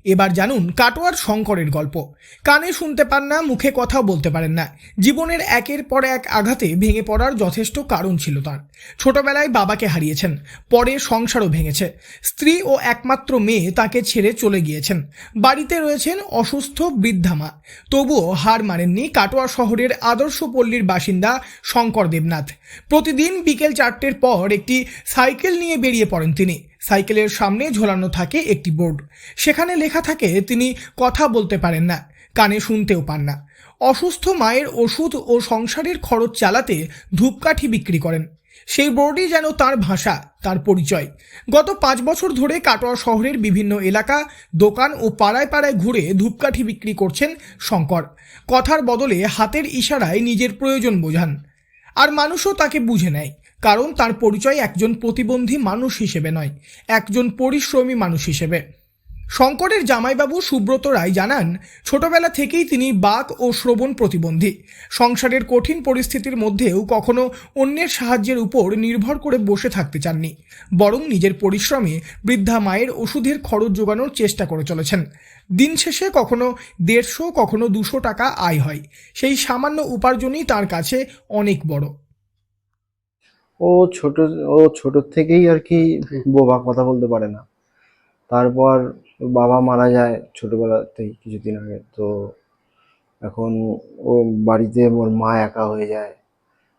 এবার জানুন কাটোয়ার শঙ্করের গল্প। কানে শুনতে পান না, মুখে কথাও বলতে পারেন না। জীবনের একের পর এক আঘাতে ভেঙে পড়ার যথেষ্ট কারণ ছিল তার। ছোটবেলায় বাবাকে হারিয়েছেন, পরে সংসারও ভেঙেছে। স্ত্রী ও একমাত্র মেয়ে তাকে ছেড়ে চলে গিয়েছেন। বাড়িতে রয়েছেন অসুস্থ বৃদ্ধা মা। তবুও হার মানেননি কাটোয়া শহরের আদর্শ পল্লীর বাসিন্দা শঙ্কর দেবনাথ। প্রতিদিন বিকেল 4টের পর একটি সাইকেল নিয়ে বেরিয়ে পড়েন তিনি। সাইকেলের সামনে ঝোলানো থাকে একটি বোর্ড, সেখানে লেখা থাকে তিনি কথা বলতে পারেন না, কানে শুনতেও পান না। অসুস্থ মায়ের ওষুধ ও সংসারের খরচ চালাতে ধূপকাঠি বিক্রি করেন। সেই বোর্ডই যেন তার ভাষা, তার পরিচয়। গত 5 বছর ধরে কাটোয়া শহরের বিভিন্ন এলাকা, দোকান ও পাড়ায় পাড়ায় ঘুরে ধূপকাঠি বিক্রি করছেন শঙ্কর। কথার বদলে হাতের ইশারায় নিজের প্রয়োজন বোঝান, আর মানুষও তাকে বুঝে নেয়। কারণ তার পরিচয় একজন প্রতিবন্ধী মানুষ হিসেবে নয়, একজন পরিশ্রমী মানুষ হিসেবে। শঙ্করের জামাইবাবু সুব্রত রায় জানান, ছোটবেলা থেকেই তিনি বাক ও শ্রবণ প্রতিবন্ধী। সংসারের কঠিন পরিস্থিতির মধ্যেও কখনো অন্যের সাহায্যের উপর নির্ভর করে বসে থাকতে চাননি, বরং নিজের পরিশ্রমে বৃদ্ধা মায়ের ওষুধের খরচ জোগানোর চেষ্টা করে চলেছেন। দিন শেষে কখনো 150, কখনো 200 টাকা আয় হয়। সেই সামান্য উপার্জনই তার কাছে অনেক বড়। ও ছোট ও ছোট থেকেই আর কি বোবা, কথা বলতে পারে না। তারপর বাবা মারা যায় ছোটবেলাতেই কিছুদিন আগে। তো এখন ও বাড়িতে ওর মা একা হয়ে যায়,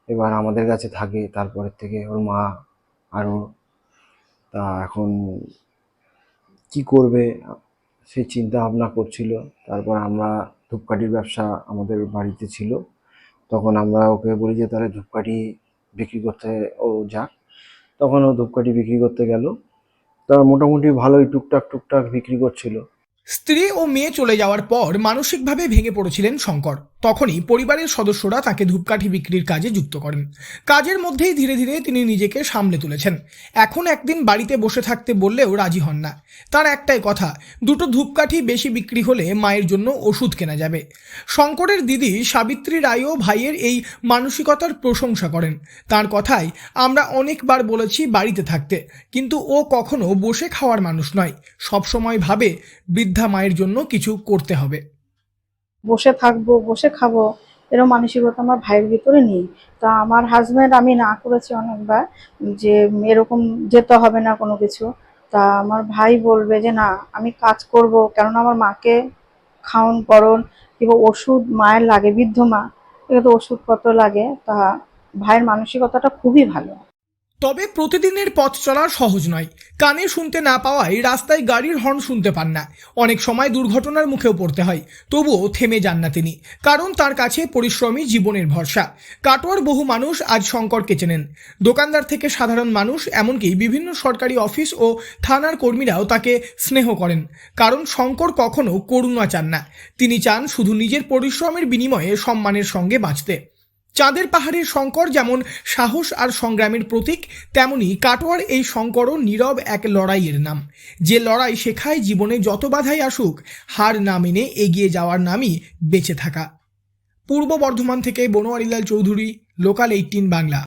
এবার আমাদের কাছে থাকে। তারপরের থেকে ওর মা আরও, তা এখন কি করবে সেই চিন্তা ভাবনা করছিল। তারপর আমরা ধূপকাঠির ব্যবসা আমাদের বাড়িতে ছিল, তখন আমরা ওকে বলি যে তাহলে ধূপকাঠি বিক্রি করতে ও যাক। তখন ও ধূপকাঠি বিক্রি করতে গেল। তা মোটামুটি ভালোই টুকটাক টুকটাক বিক্রি করছিল। স্ত্রী ও মেয়ে চলে যাওয়ার পর মানসিকভাবে ভেঙে পড়েছিলেন শঙ্কর। তখনই পরিবারের সদস্যরা তাকে ধূপকাঠি বিক্রির কাজে যুক্ত করেন। কাজের মধ্যেই ধীরে ধীরে তিনি নিজেকে সামলে তুলেছেন। এখন একদিন বাড়িতে বসে থাকতে বললেও রাজি হন না। তার একটাই কথা, 2টো ধূপকাঠি বেশি বিক্রি হলে মায়ের জন্য ওষুধ কেনা যাবে। শঙ্করের দিদি সাবিত্রী রায়ও ভাইয়ের এই মানসিকতার প্রশংসা করেন। তার কথায়, আমরা অনেকবার বলেছি বাড়িতে থাকতে, কিন্তু ও কখনো বসে খাওয়ার মানুষ নয়। সবসময় ভাবে বৃদ্ধা মায়ের জন্য কিছু করতে হবে। বসে থাকবো, বসে খাবো, এরকম মানসিকতা আমার ভাইয়ের ভিতরে নেই। তা আমার হাজব্যান্ড, আমি না করেছি অনেকবার যে এরকম যেতে হবে না কোনো কিছু। তা আমার ভাই বলবে যে না, আমি কাজ করব, কেননা আমার মাকে খাওন পরন কিংবা ওষুধ মায়ের লাগে, বৃদ্ধ মা, এগুলো তো ওষুধপত্র লাগে। তা ভাইয়ের মানসিকতাটা খুবই ভালো। তবে প্রতিদিনের পথ চলা সহজ নয়। কানে শুনতে না পাওয়ায় রাস্তায় গাড়ির হর্ন শুনতে পান না। অনেক সময় দুর্ঘটনার মুখেও পড়তে হয়। তবুও থেমে যান না তিনি, কারণ তার কাছে পরিশ্রমী জীবনের ভরসা। কাটোয়ার বহু মানুষ আজ শঙ্করকে চেনেন। দোকানদার থেকে সাধারণ মানুষ, এমনকি বিভিন্ন সরকারি অফিস ও থানার কর্মীরাও তাকে স্নেহ করেন। কারণ শঙ্কর কখনো করুণা চান না। তিনি চান শুধু নিজের পরিশ্রমের বিনিময়ে সম্মানের সঙ্গে বাঁচতে। চাঁদের পাহাড়ের শঙ্কর যেমন সাহস আর সংগ্রামের প্রতীক, তেমনি কাটোয়ার এই শঙ্করও নীরব এক লড়াইয়ের নাম। যে লড়াই শেখায় জীবনে যত বাধাই আসুক, হার না মেনে এগিয়ে যাওয়ার নামই বেঁচে থাকা। পূর্ব বর্ধমান থেকে বনোয়ারিলাল চৌধুরী, লোকাল 18 বাংলা।